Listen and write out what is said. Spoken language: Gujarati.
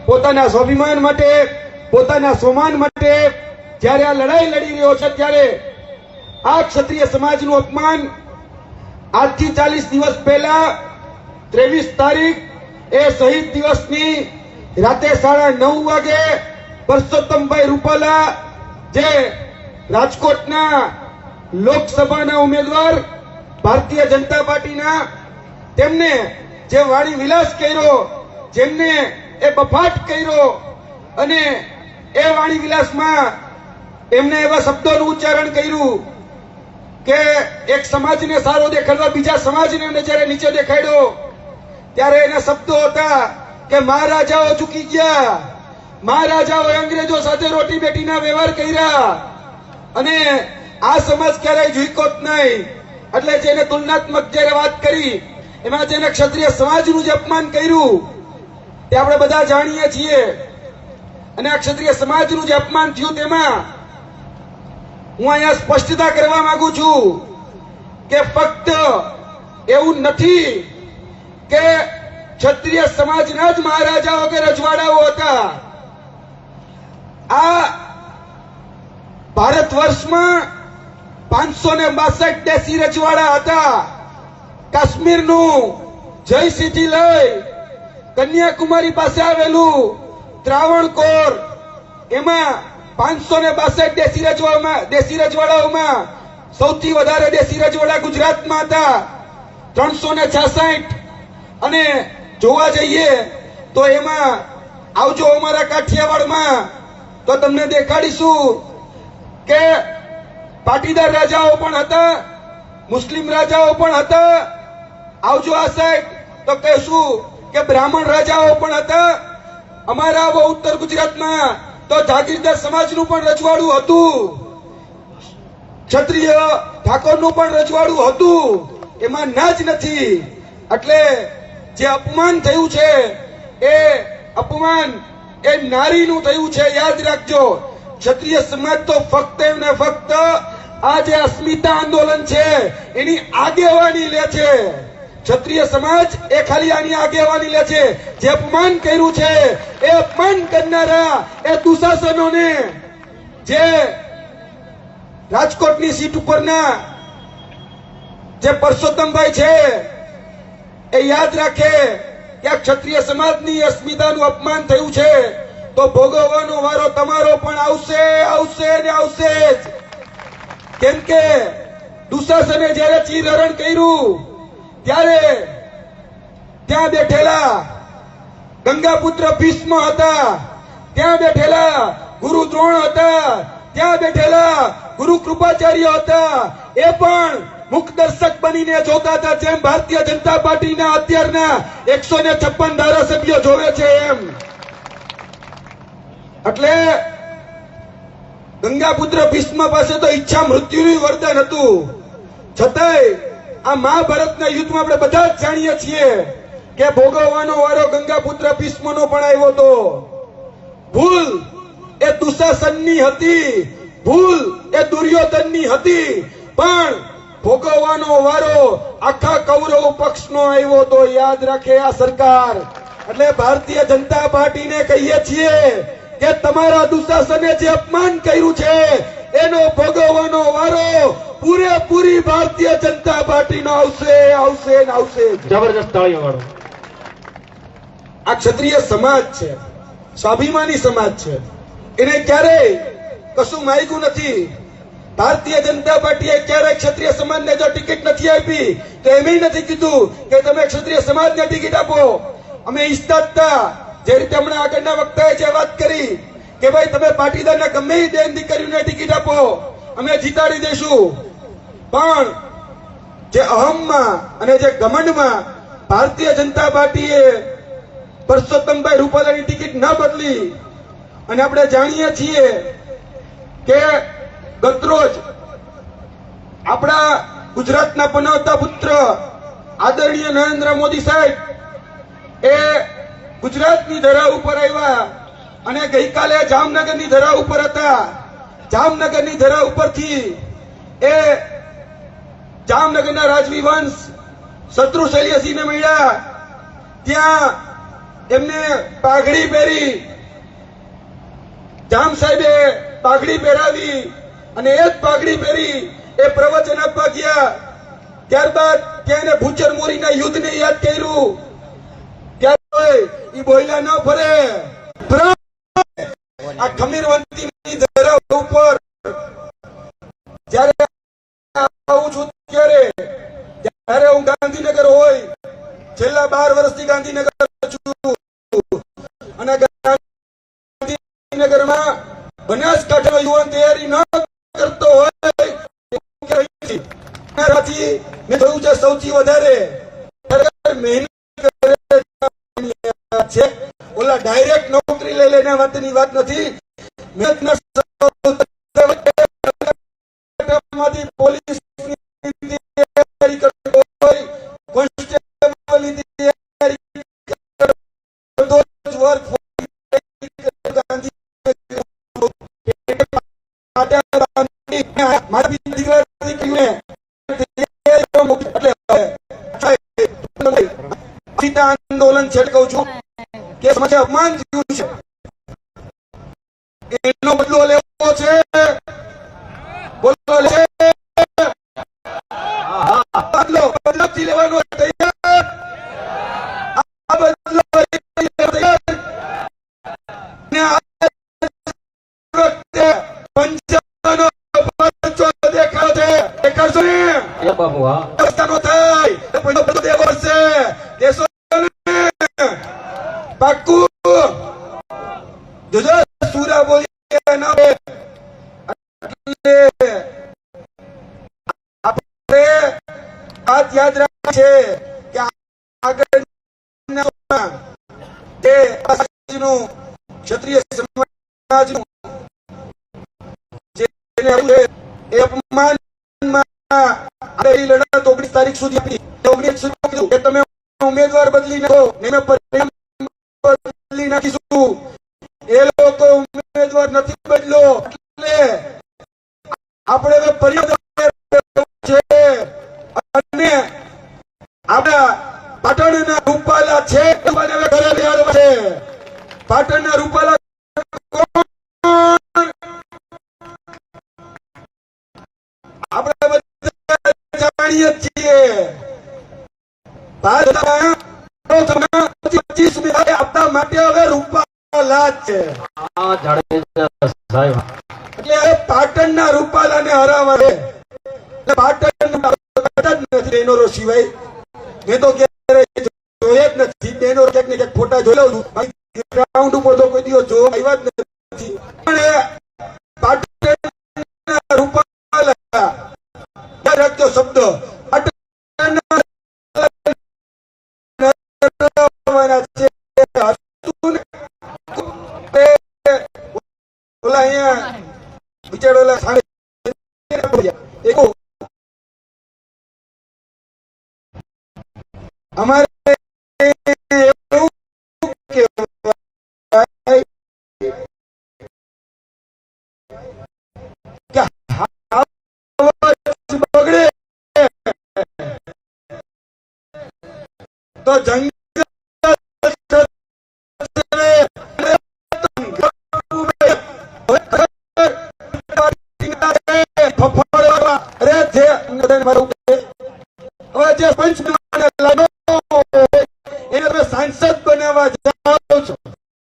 પોતાના સ્વાભિમાન માટે, પોતાના સ્વમાન માટે જ્યારે આ લડાઈ લડી રહ્યો છે, ત્યારે આ ક્ષત્રિય સમાજનું અપમાન આજથી 40 દિવસ પહેલા 23 તારીખ એ શહીદ દિવસની રાતે 9:30 વાગે પરસોત્તમભાઈ રૂપાલા, જે રાજકોટના લોકસભાના ઉમેદવાર ભારતીય જનતા પાર્ટીના, તેમને જે વાણી વિલાસ કર્યો, જેમને એ બફાટ કર્યો, અને એ વાણી વિલાસમાં એમને એવા શબ્દોનું ઉચ્ચારણ કર્યું કે એક સમાજને સારો દેખાડવા બીજા સમાજને જ્યારે નીચે દેખાડ્યો, ત્યારે એના શબ્દો હતા કે મહારાજાઓ ચૂકી ગયા, મહારાજાઓએ અંગ્રેજો સાથે રોટી બેટીના વ્યવહાર કર્યા, અને આ સમાજ ક્યારેય ઝૂક્યો જ નહીં. એટલે જેને તુલનાત્મક જ્યારે વાત કરી, એમાં જેને ક્ષત્રિય સમાજનું જે અપમાન કર્યું તે આપણે બધા જાણીએ છીએ. અને આ ક્ષત્રિય સમાજનું જે અપમાન થયું તેમાં હું અહીંયા સ્પષ્ટતા કરવા માંગુ છું કે ફક્ત એવું નથી કે ક્ષત્રિય સમાજના જ મહારાજાઓ કે રજવાડાઓ હતા. આ ભારત વર્ષમાં 562 દેશી રજવાડા હતા. કાશ્મીરનું જયસિંહથી લઈ કન્યાકુમારી પાસે આવેલું ત્રાવણકોર, એમાં 562 દેશી રજવાડાઓમાં સૌથી વધારે દેશી રજવાડા ગુજરાતમાં હતા, 366. અને જોવા જઈએ તો એમાં આવજો અમારા કાઠિયાવાડમાં તો તમને દેખાડીશું કે પાટીદાર રાજાઓ પણ હતા, મુસ્લિમ રાજાઓ પણ હતા. આવજો આ સાઈડ તો કહેશું કે બ્રાહ્મણ રાજાઓ પણ હતા. અમારા ઉત્તર ગુજરાતમાં તો જાગીરદાર સમાજનું પણ રજવાડું હતું, ક્ષત્રિય ઠાકોરનું પણ રજવાડું હતું. એમાં ના જ નથી. એટલે જે અપમાન થયું છે એ અપમાન એ નારીનું થયું છે. યાદ રાખજો, ક્ષત્રિય સમાજ તો ફક્ત ને ફક્ત આ જે અસ્મિતા આંદોલન છે એની આગેવાની લે છે. ક્ષત્રિય સમાજ એ ખાલી આની આગેવાની લે છે. જે અપમાન કર્યું છે એ અપમાન કરનારા એ દુશાસનોને, જે રાજકોટની સીટ ઉપરના જે પરસોત્તમભાઈ છે એ યાદ રાખે કે આ ક્ષત્રિય સમાજની અસ્મિતાનું અપમાન થયું છે તો ભોગવવાનો વારો તમારો પણ આવશે, આવશે ને આવશે જ. કેમ કે દુશાસને જયારે ચીરહરણ કર્યું ત્યારે ત્યાં બેઠેલા ગંગાપુત્ર ભીષ્મ હતા, ત્યાં બેઠેલા ગુરુ દ્રોણ હતા, ત્યાં બેઠેલા ગુરુ કૃપાચાર્ય હતા. એ પણ મુખદર્શક બનીને જોતા હતા, જેમ ભારતીય જનતા પાર્ટીના અત્યારના 156 ધારાસભ્યો જોવે છે એમ. એટલે ગંગાપુત્ર ભીષ્મ પાસે તો ઈચ્છા મૃત્યુનું વરદાન હતું. છતાંય આ મહાભારતના યુદ્ધમાં આપણે બધા જ જાણીએ છીએ કે ભોગવવાનો વારો ગંગાપુત્ર ભીષ્મનો પણ આવ્યો હતો. ભૂલ એ દુશાસનની હતી, ભૂલ એ દુર્યોધનની હતી, પણ ભોગવવાનો વારો આખા કૌરવ પક્ષનો આવ્યો તો. યાદ રાખે આ સરકાર. એટલે ભારતીય જનતા પાર્ટીને કહીએ છીએ કે તમારા દુશાસને જે અપમાન કર્યું છે એનો ભોગવવાનો વારો પૂરેપૂરી ભારતીય જનતા પાર્ટીનો આવશે, આવશે ને આવશે. જબરજસ્ત તાળીઓ વાળો. આ ક્ષત્રિય સમાજ છે, સ્વાભિમાની સમાજ છે. એને ક્યારેય કશું માંગ્યું નથી. ભારતીય જનતા પાર્ટીએ ક્યારેય ક્ષત્રિય સમાજને જો ટિકિટ નથી આપી તો એમ નથી કીધું કે તમે ક્ષત્રિય સમાજને ટિકિટ આપો. અમે ઈચ્છતા હતા, જે રીતે હમણાં આગળના વક્તાએ જે વાત કરી કે ભાઈ તમે પાટીદારના ગમે એ બેન દીકરીઓને ટિકિટ આપો, અમે જીતાડી દઈશું. પણ જે અહમમાં અને જે ઘમંડમાં ભારતીય જનતા પાર્ટીએ પરસોત્તમભાઈ રૂપાલાની ટિકિટ ન બદલી. અને આપણે જાણીએ છીએ કે ગતરોજ આપણા ગુજરાતના પનવતા પુત્ર આદરણીય નરેન્દ્ર મોદી સાહેબ એ ગુજરાતની ધરા ઉપર આવ્યા અને ગઈકાલે જામનગરની ધરા ઉપર હતા. જામનગરની ધરા ઉપરથી એ જામનગરના રાજવી વંશ શત્રુશૈલ્યસિંહને મળ્યા. ત્યાં એમને પાઘડી પહેરી, જામ સાહેબે પાઘડી પહેરાવી અને એ જ પાઘડી પહેરી એ પ્રવચન આપવા ગયા. ત્યારબાદ તેને ભૂચર મોરીના યુદ્ધને યાદ કર્યું. ત્યારે ઈ બોયલા ન ફરે. આ ખમીરવંતીની ધરા ઉપર જ્યારે આવું છું ત્યારે હું ગાંધીનગર હોય, છેલ્લા 12 વર્ષથી ગાંધીનગર છું અને ગાંધીનગરમાં બનાસકાંઠાનો યુવાન તૈયારી ન કરતો હોય મેં જોયું છે સૌથી વધારે મહેનત છે. ઓલા ડાયરેક્ટ નોકરી લઈ લઈને વાતની વાત નથી. મહેનતમાંથી પોલીસની તૈયારી કરતો હોય, કોન્સ્ટેબલની તૈયારી કરતો હોય, મારી દીકરા દીકરીને આંદોલન છે કહું છું કે સમાજે અપમાન થયું છે, એનો બદલો લેવો છે. બોલો લે બદલાવથી લેવાનો તૈયાર. આ બદલો તૈયાર. પંચાનો દેખાડો છે, દેખાડશો ને બાબુ? હા થાય બધો દેવો છે દેશો પાકું. જોજો સુરા બોલી ના આપણે વાત યાદ રાખી છે કે આગળ ક્ષત્રિય સમાજનું એ અપમાનમાં લડત 19 તારીખ સુધી આપી. 19 સુધી કે તમે ઉમેદવાર બદલી નાખો, મેં પરિણામ બદલી નાખીશું. એ લોકો ઉમેદવાર નથી બદલો એટલે આપણે હવે પરિણામ છે. અને આપણા પાટણના રૂપાલા છે, ઘરે બેહાડવા છે. પાટણના રૂપાલા આપણે બધા જાણીએ છીએ. આપણા માટે હવે રૂપાલા છે. એટલે પાટણના રૂપાલાને હરાવવા છે. પાટણ બેનરો સિવાય મેં તો ક્યારે જોયા જ નથી. બેનરો ક્યાંક ને ક્યાંક ફોટા જોઈ લઉં છું, ગ્રાઉન્ડ ઉપર તો કોઈ દિવસ જોવા આવ્યા જ નથી. પણ પાટણના રૂપાલા યાદ રાખજો શબ્દ. અમારે